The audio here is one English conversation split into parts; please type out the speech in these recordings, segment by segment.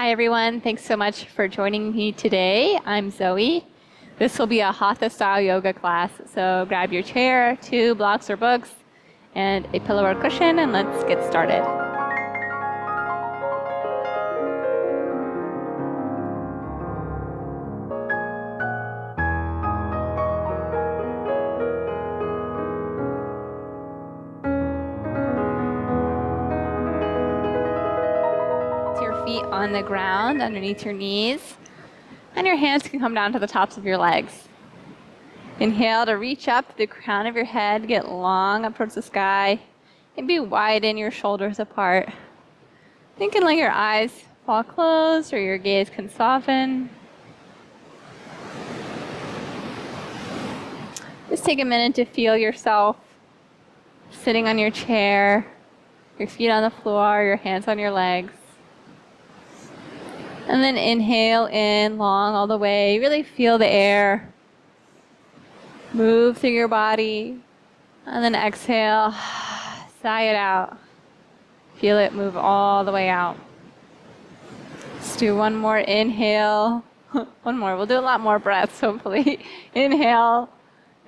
Hi everyone, thanks so much for joining me today. I'm Zoe. This will be a hatha style yoga class, so grab your chair, 2 blocks or books, and a pillow or cushion, and let's get started. Your feet on the ground underneath your knees, and your hands can come down to the tops of your legs. Inhale to reach up the crown of your head, get long up towards the sky, maybe widen your shoulders apart. You can let your eyes fall closed or your gaze can soften. Just take a minute to feel yourself sitting on your chair, your feet on the floor, your hands on your legs. And then inhale in long all the way. Really feel the air move through your body. And then exhale, sigh it out. Feel it move all the way out. Let's do one more inhale. One more. We'll do a lot more breaths, hopefully. Inhale.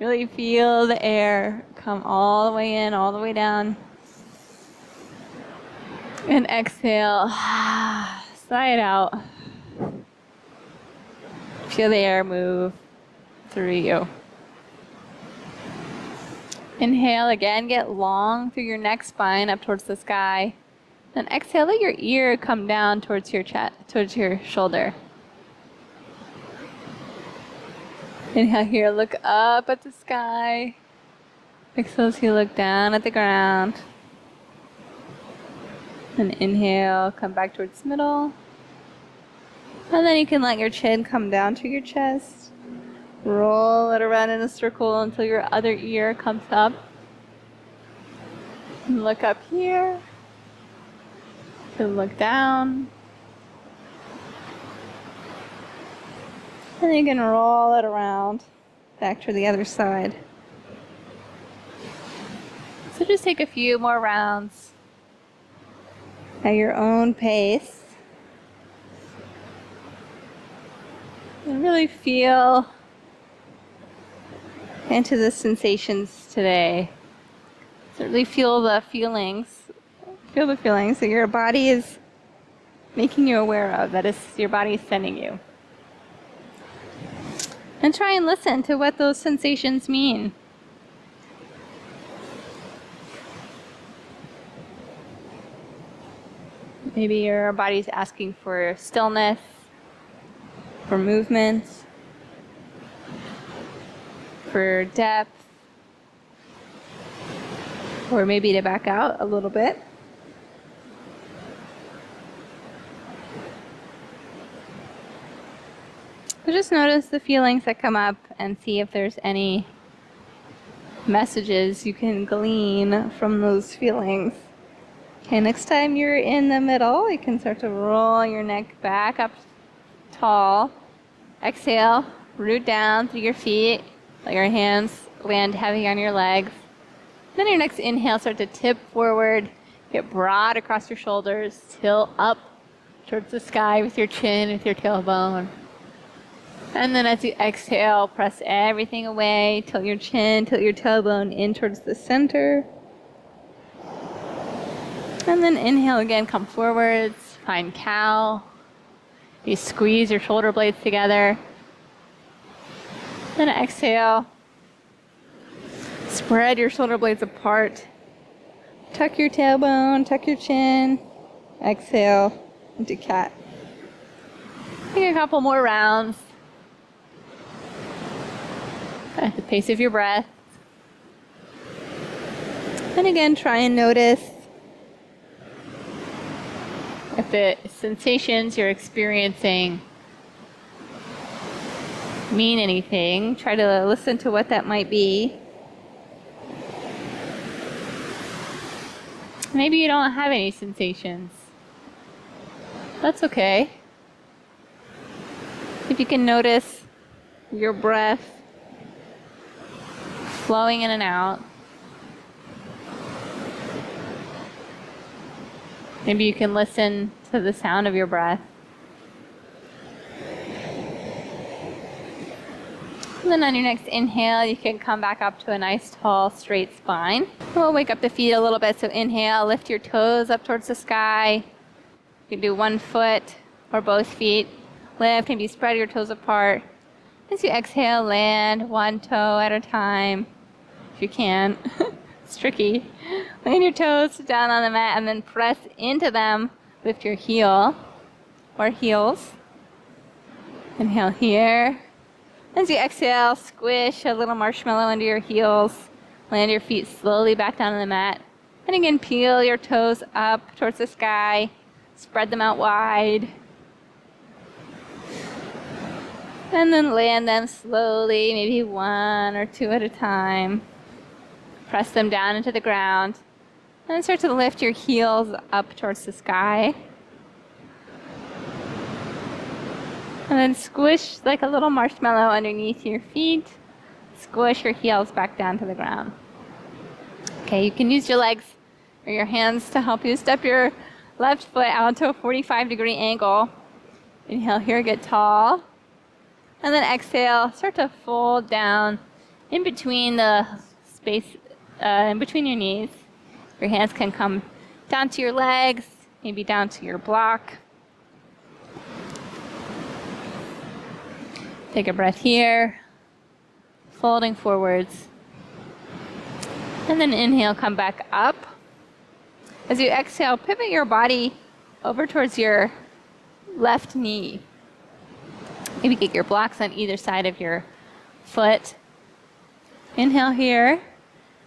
Really feel the air come all the way in, all the way down. And exhale. Sigh it out. Feel the air move through you. Inhale again, get long through your neck spine up towards the sky. Then exhale, let your ear come down towards your chest, towards your shoulder. Inhale here, look up at the sky. Exhale as you look down at the ground. And inhale, come back towards the middle. And then you can let your chin come down to your chest. Roll it around in a circle until your other ear comes up. And look up here. And look down. And you can roll it around back to the other side. So just take a few more rounds at your own pace. And really feel into the sensations today. So really feel the feelings. Feel the feelings that your body is making you aware of, that is your body is sending you. And try and listen to what those sensations mean. Maybe your body's asking for stillness, for movement, for depth, or maybe to back out a little bit. So just notice the feelings that come up and see if there's any messages you can glean from those feelings. Okay, next time you're in the middle, you can start to roll your neck back up tall. Exhale, root down through your feet. Let your hands land heavy on your legs. Then your next inhale, start to tip forward, get broad across your shoulders, tilt up towards the sky with your chin, with your tailbone. And then as you exhale, press everything away, tilt your chin, tilt your tailbone in towards the center. And then inhale again, come forwards, find cow. You squeeze your shoulder blades together. Then exhale. Spread your shoulder blades apart. Tuck your tailbone, tuck your chin. Exhale into cat. Take a couple more rounds at the pace of your breath. And again, try and notice if the sensations you're experiencing mean anything. Try to listen to what that might be. Maybe you don't have any sensations. That's okay. If you can notice your breath flowing in and out. Maybe you can listen to the sound of your breath. And then on your next inhale, you can come back up to a nice, tall, straight spine. We'll wake up the feet a little bit. So inhale, lift your toes up towards the sky. You can do one foot or both feet. Lift, maybe spread your toes apart. As you exhale, land one toe at a time, if you can. It's tricky. Land your toes down on the mat and then press into them with your heel or heels. Inhale here. As you exhale, squish a little marshmallow under your heels. Land your feet slowly back down on the mat. And again, peel your toes up towards the sky. Spread them out wide. And then land them slowly, maybe one or two at a time. Press them down into the ground. And start to lift your heels up towards the sky. And then squish like a little marshmallow underneath your feet. Squish your heels back down to the ground. Okay, you can use your legs or your hands to help you step your left foot out to a 45-degree angle. Inhale here, get tall. And then exhale, start to fold down in between the space, in between your knees. Your hands can come down to your legs, maybe down to your block. Take a breath here, folding forwards. And then inhale, come back up. As you exhale, pivot your body over towards your left knee. Maybe get your blocks on either side of your foot. Inhale here. And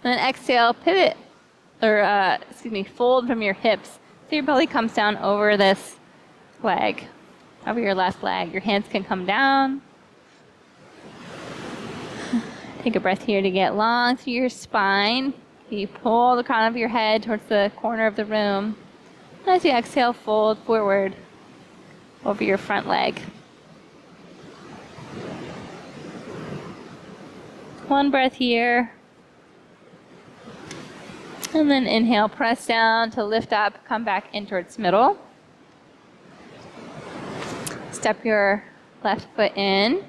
then exhale, pivot, or fold from your hips. So your belly comes down over this leg, over your left leg. Your hands can come down. Take a breath here to get long through your spine. You pull the crown of your head towards the corner of the room. As you exhale, fold forward over your front leg. One breath here. And then inhale, press down to lift up, come back in towards middle. Step your left foot in.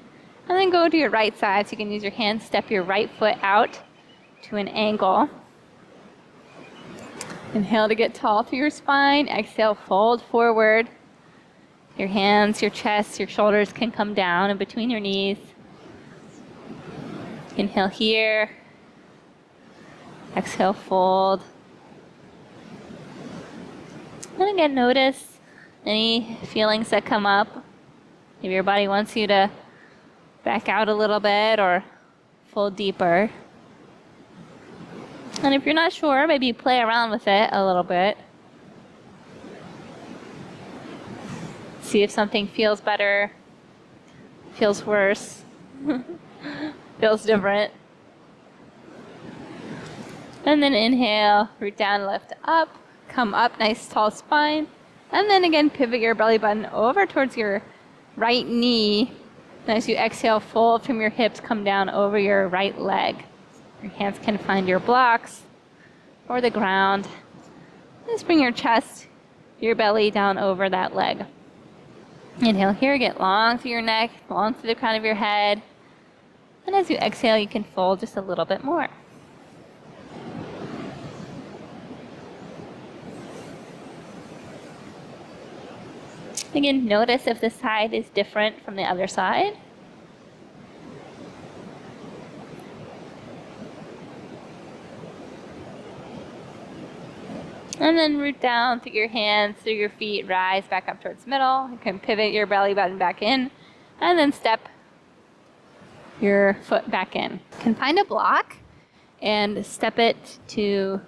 And then go to your right side, so you can use your hands, step your right foot out to an angle. Inhale to get tall through your spine. Exhale, fold forward. Your hands, your chest, your shoulders can come down in between your knees. Inhale here. Exhale, fold. And again, notice any feelings that come up. Maybe your body wants you to back out a little bit or fold deeper. And if you're not sure, maybe play around with it a little bit. See if something feels better, feels worse, feels different. And then inhale, root down, lift up, come up, nice tall spine. And then again, pivot your belly button over towards your right knee. And as you exhale, fold from your hips, come down over your right leg. Your hands can find your blocks or the ground. Just bring your chest, your belly down over that leg. Inhale here, get long through your neck, long through the crown of your head. And as you exhale, you can fold just a little bit more. Again, notice if this side is different from the other side. And then root down through your hands, through your feet, rise back up towards middle. You can pivot your belly button back in, and then step your foot back in. You can find a block and step it to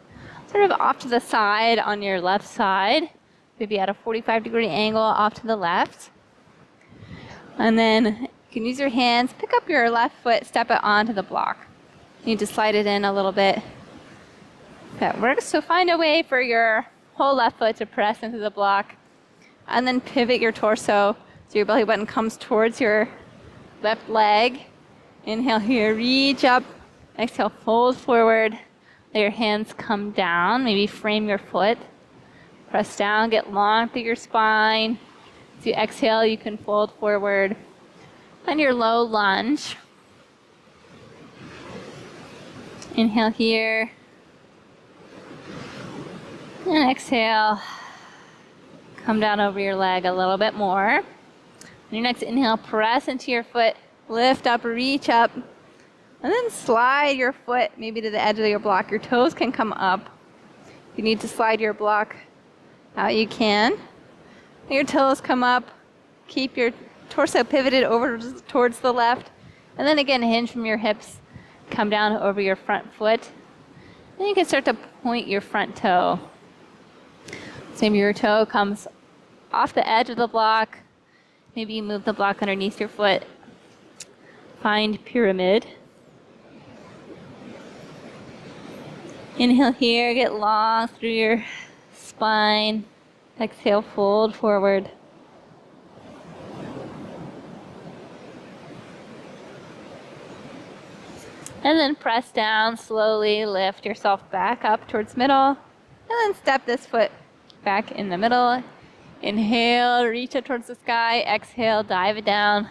sort of off to the side on your left side. Maybe at a 45-degree angle off to the left. And then you can use your hands, pick up your left foot, step it onto the block. You need to slide it in a little bit. That works. So find a way for your whole left foot to press into the block. And then pivot your torso so your belly button comes towards your left leg. Inhale here, reach up. Exhale, fold forward. Let your hands come down. Maybe frame your foot. Press down, get long through your spine. As you exhale, you can fold forward. On your low lunge, Inhale here. And exhale. Come down over your leg a little bit more. On your next inhale, press into your foot. Lift up, reach up. And then slide your foot maybe to the edge of your block. Your toes can come up. If you need to slide your block out, you can. Your toes come up. Keep your torso pivoted over towards the left. And then again, hinge from your hips. Come down over your front foot. Then you can start to point your front toe. So maybe your toe comes off the edge of the block. Maybe you move the block underneath your foot. Find pyramid. Inhale here, get long through your spine. Exhale, fold forward. And then press down, slowly lift yourself back up towards middle. And then step this foot back in the middle. Inhale, reach up towards the sky. Exhale, dive it down.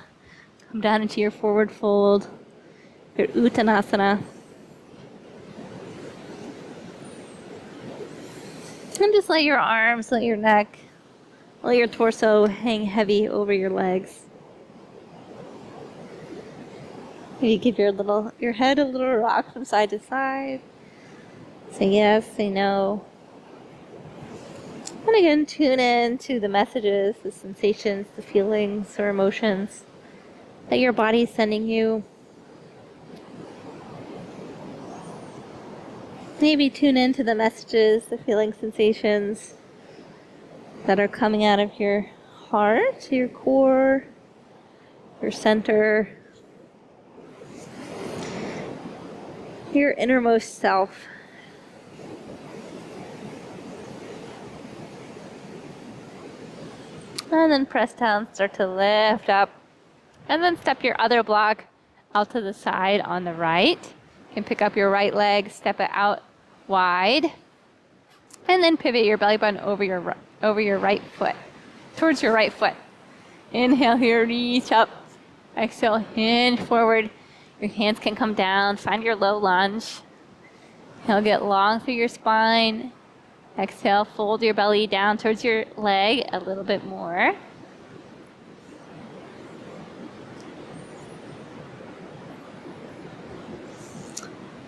Come down into your forward fold, your Uttanasana. And just let your arms, let your neck, let your torso hang heavy over your legs. Maybe give your head a little rock from side to side. Say yes, say no. And again, tune in to the messages, the sensations, the feelings or emotions that your body is sending you. Maybe tune into the messages, the feeling sensations that are coming out of your heart, your core, your center, your innermost self. And then press down, start to lift up. And then step your other block out to the side on the right. You can pick up your right leg, step it out wide. And then pivot your belly button over your right foot, towards your right foot. Inhale here, reach up. Exhale, hinge forward. Your hands can come down. Find your low lunge. Inhale, get long through your spine. Exhale, fold your belly down towards your leg a little bit more.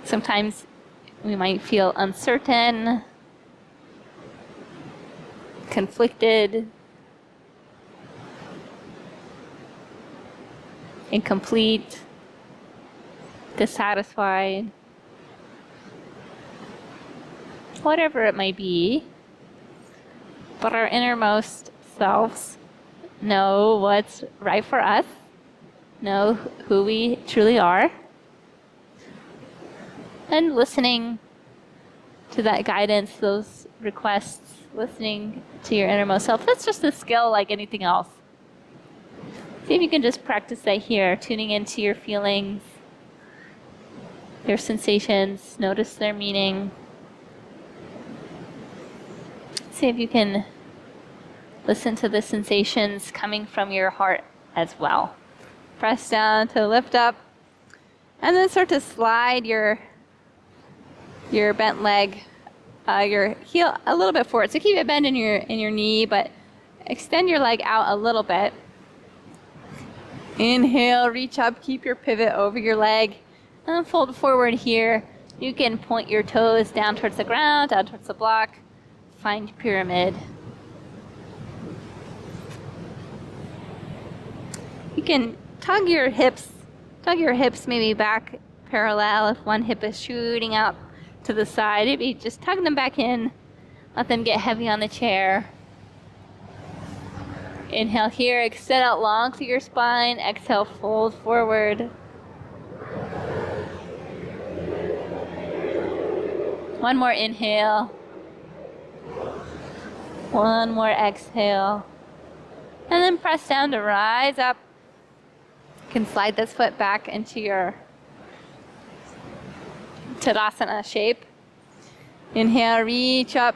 Sometimes we might feel uncertain, conflicted, incomplete, dissatisfied, whatever it might be. But our innermost selves know what's right for us, know who we truly are. And listening to that guidance, those requests, listening to your innermost self, that's just a skill like anything else. See if you can just practice that here, tuning into your feelings, your sensations, notice their meaning. See if you can listen to the sensations coming from your heart as well. Press down to lift up, and then start to slide your bent leg, your heel a little bit forward. So keep it bent in your knee, but extend your leg out a little bit. Inhale, reach up, keep your pivot over your leg, and then fold forward here. You can point your toes down towards the ground, down towards the block. Find pyramid. You can tug your hips maybe back parallel if one hip is shooting out to the side. Maybe just tug them back in, let them get heavy on the chair. Inhale here, extend out long through your spine. Exhale, fold forward. One more inhale. One more exhale. And then press down to rise up. You can slide this foot back into your Tadasana shape. Inhale, reach up.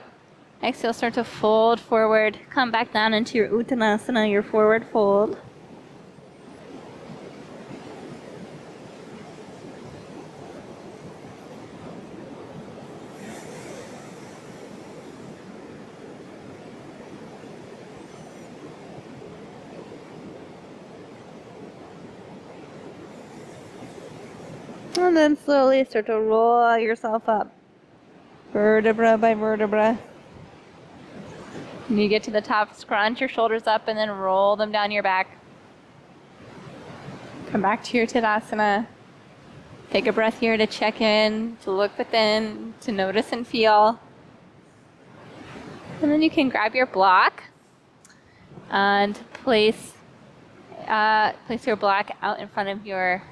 Exhale, start to fold forward. Come back down into your Uttanasana, your forward fold. And then slowly start to roll yourself up, vertebra by vertebra. When you get to the top, scrunch your shoulders up and then roll them down your back. Come back to your Tadasana. Take a breath here to check in, to look within, to notice and feel. And then you can grab your block and place your block out in front of your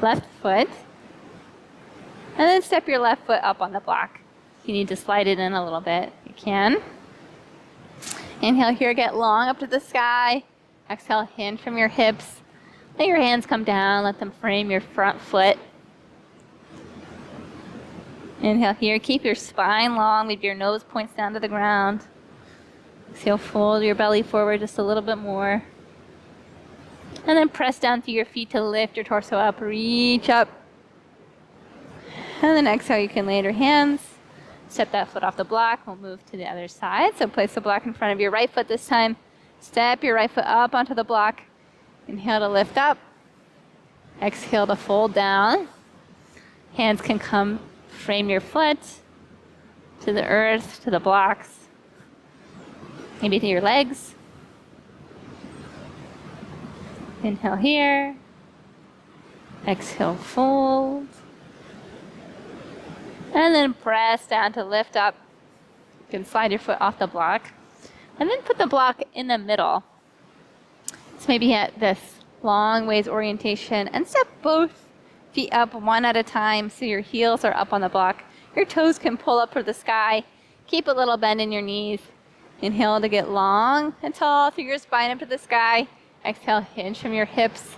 left foot. And then step your left foot up on the block. If you need to slide it in a little bit, you can. Inhale here, get long up to the sky. Exhale, hinge from your hips. Let your hands come down, let them frame your front foot. Inhale here, keep your spine long, maybe your nose points down to the ground. Exhale, fold your belly forward just a little bit more. And then press down through your feet to lift your torso up, reach up. And then exhale, you can land your hands. Step that foot off the block. We'll move to the other side. So place the block in front of your right foot this time. Step your right foot up onto the block. Inhale to lift up. Exhale to fold down. Hands can come frame your foot to the earth, to the blocks, maybe to your legs. Inhale here. Exhale, fold. And then press down to lift up. You can slide your foot off the block. And then put the block in the middle. So maybe at this long ways orientation. And step both feet up one at a time so your heels are up on the block. Your toes can pull up toward the sky. Keep a little bend in your knees. Inhale to get long and tall through your spine up to the sky. Exhale, hinge from your hips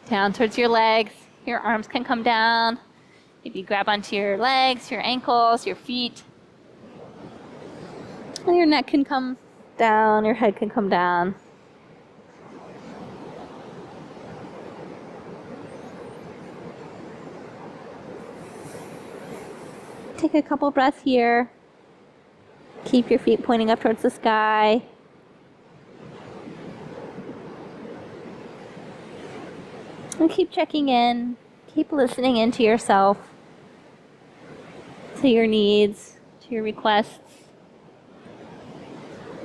down towards your legs. Your arms can come down. Maybe grab onto your legs, your ankles, your feet. And your neck can come down, your head can come down. Take a couple breaths here. Keep your feet pointing up towards the sky. And keep checking in. Keep listening into yourself, to your needs, to your requests,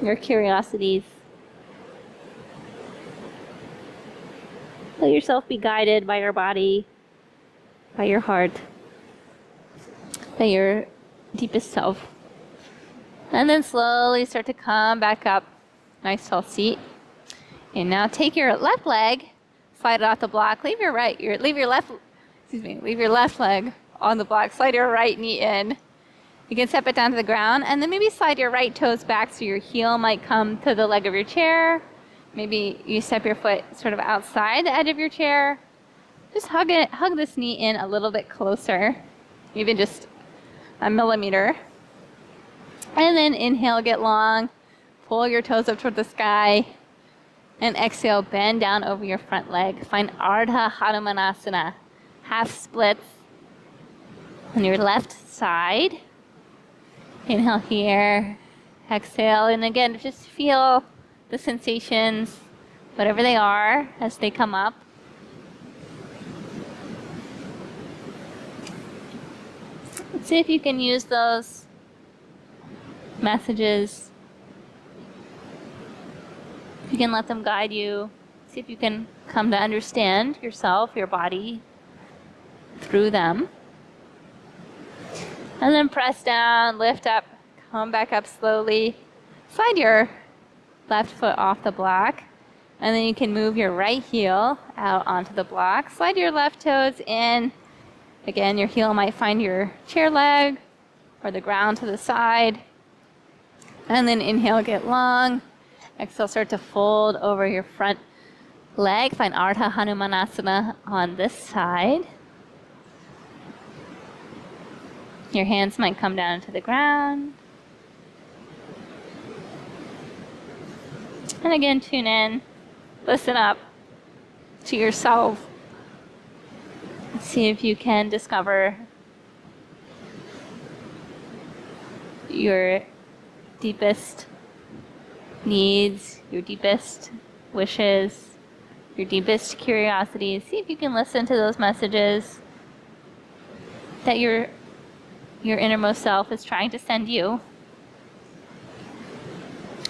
your curiosities. Let yourself be guided by your body, by your heart, by your deepest self. And then slowly start to come back up. Nice tall seat. And now take your left leg, slide it off the block. Leave your left leg on the block. Slide your right knee in. You can step it down to the ground and then maybe slide your right toes back so your heel might come to the leg of your chair. Maybe you step your foot sort of outside the edge of your chair. Just hug this knee in a little bit closer, even just a millimeter. And then inhale, get long. Pull your toes up toward the sky. And exhale, bend down over your front leg. Find Ardha Hanumanasana. Half splits on your left side. Inhale here. Exhale. And again, just feel the sensations, whatever they are, as they come up. Let's see if you can use those messages. You can let them guide you. See if you can come to understand yourself, your body, through them. And then press down, lift up, come back up slowly. Slide your left foot off the block. And then you can move your right heel out onto the block. Slide your left toes in. Again, your heel might find your chair leg or the ground to the side. And then inhale, get long. Exhale, start to fold over your front leg. Find Ardha Hanumanasana on this side. Your hands might come down to the ground. And again, tune in. Listen up to yourself. See if you can discover your deepest needs, your deepest wishes, your deepest curiosities. See if you can listen to those messages that your innermost self is trying to send you.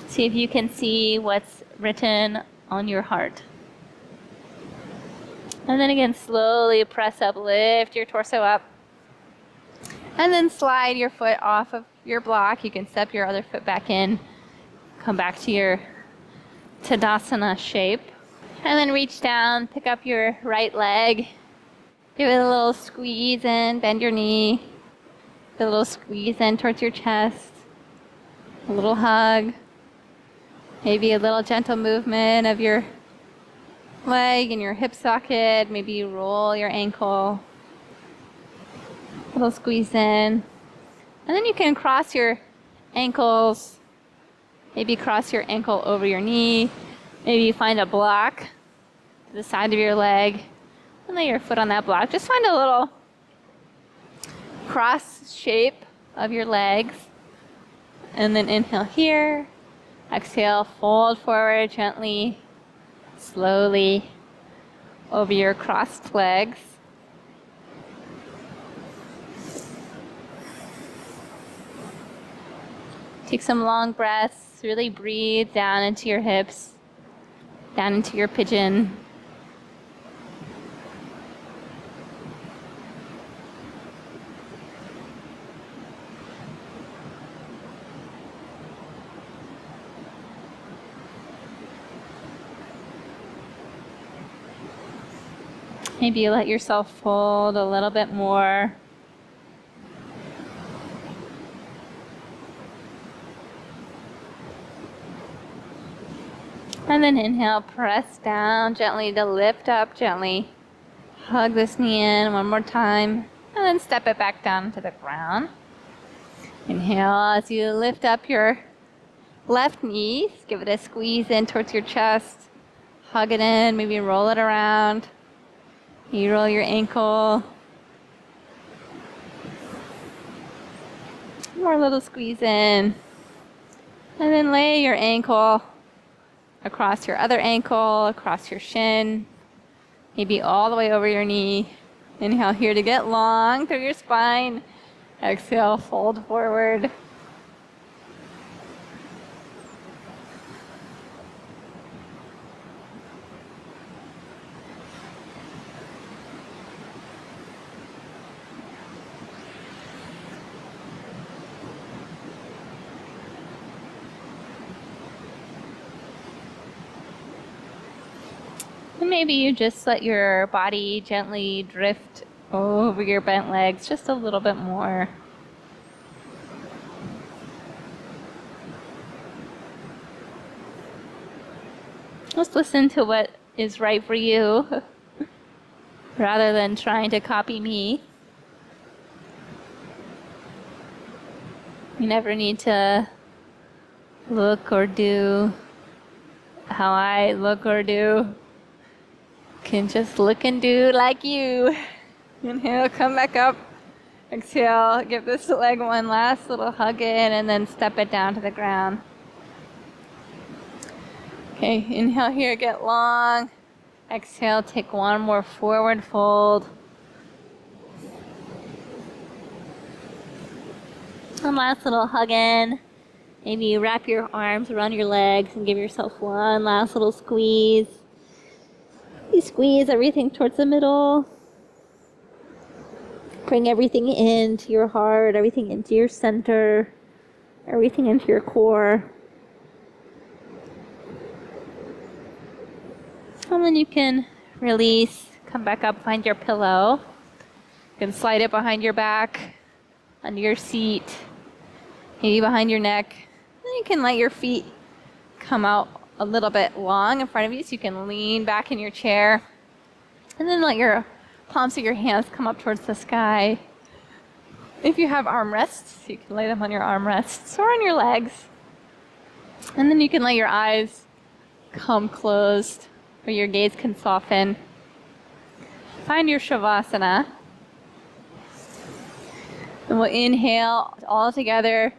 See if you can see what's written on your heart. And then again, slowly press up, lift your torso up. And then slide your foot off of your block. You can step your other foot back in. Come back to your Tadasana shape. And then reach down, pick up your right leg. Give it a little squeeze in, bend your knee. A little squeeze in towards your chest. A little hug. Maybe a little gentle movement of your leg and your hip socket. Maybe you roll your ankle. A little squeeze in. And then you can cross your ankles. Maybe cross your ankle over your knee. Maybe you find a block to the side of your leg. And lay your foot on that block. Just find a little cross shape of your legs. And then inhale here. Exhale, fold forward gently, slowly over your crossed legs. Take some long breaths. Really breathe down into your hips, down into your pigeon. Maybe you let yourself fold a little bit more. And then inhale, press down gently to lift up gently. Hug this knee in one more time. And then step it back down to the ground. Inhale as you lift up your left knee. Give it a squeeze in towards your chest. Hug it in, maybe roll it around. You roll your ankle. More little squeeze in. And then lay your ankle across your other ankle, across your shin. Maybe all the way over your knee. Inhale here to get long through your spine. Exhale, fold forward. And maybe you just let your body gently drift over your bent legs just a little bit more. Just listen to what is right for you rather than trying to copy me. You never need to look or do how I look or do. Can just look and do like you. Inhale, come back up. Exhale, give this leg one last little hug in and then step it down to the ground. Okay, inhale here, get long. Exhale, take one more forward fold. One last little hug in. Maybe you wrap your arms around your legs and give yourself one last little squeeze. You squeeze everything towards the middle. Bring everything into your heart, everything into your center, everything into your core. And then you can release, come back up, find your pillow. You can slide it behind your back, under your seat, maybe behind your neck. Then you can let your feet come out a little bit long in front of you so you can lean back in your chair. And then let your palms of your hands come up towards the sky. If you have armrests, you can lay them on your armrests or on your legs. And then you can let your eyes come closed where your gaze can soften. Find your Shavasana. And we'll inhale all together.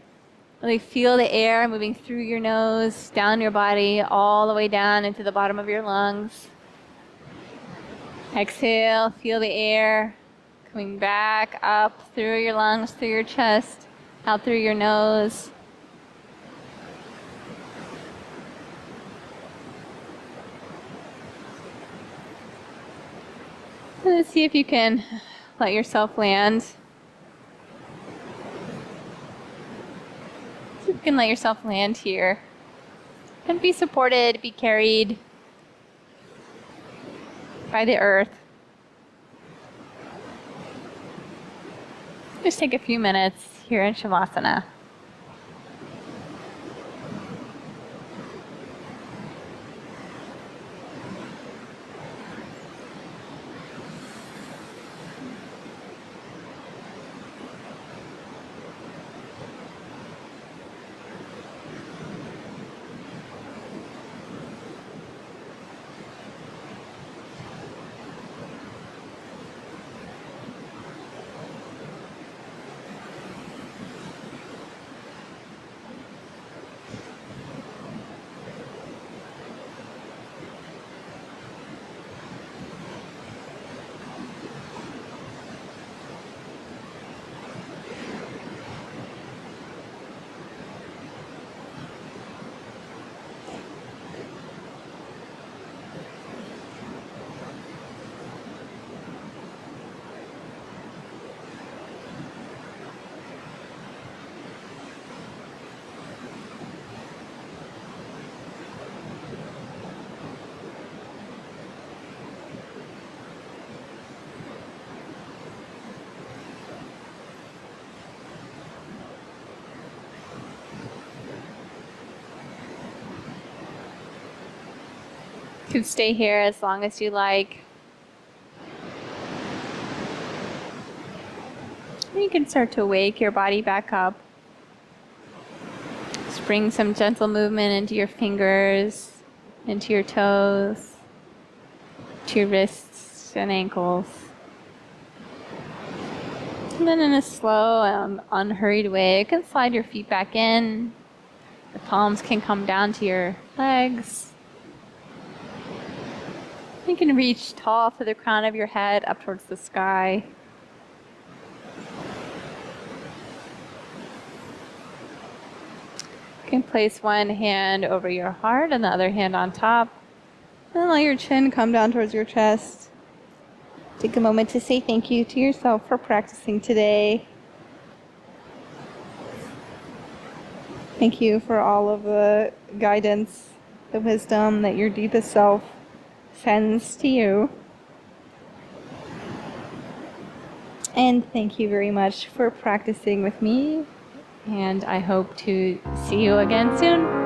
Really feel the air moving through your nose, down your body, all the way down into the bottom of your lungs. Exhale, feel the air coming back up through your lungs, through your chest, out through your nose. Let's see if you can let yourself land. See if you can let yourself land here. And be supported, be carried by the earth. Just take a few minutes here in Shavasana. You can stay here as long as you like. You can start to wake your body back up. Just bring some gentle movement into your fingers, into your toes, to your wrists and ankles. And then in a slow and unhurried way, you can slide your feet back in. The palms can come down to your legs. You can reach tall to the crown of your head up towards the sky. You can place one hand over your heart and the other hand on top. And then let your chin come down towards your chest. Take a moment to say thank you to yourself for practicing today. Thank you for all of the guidance, the wisdom that your deepest self sends to you. And thank you very much for practicing with me. And I hope to see you again soon.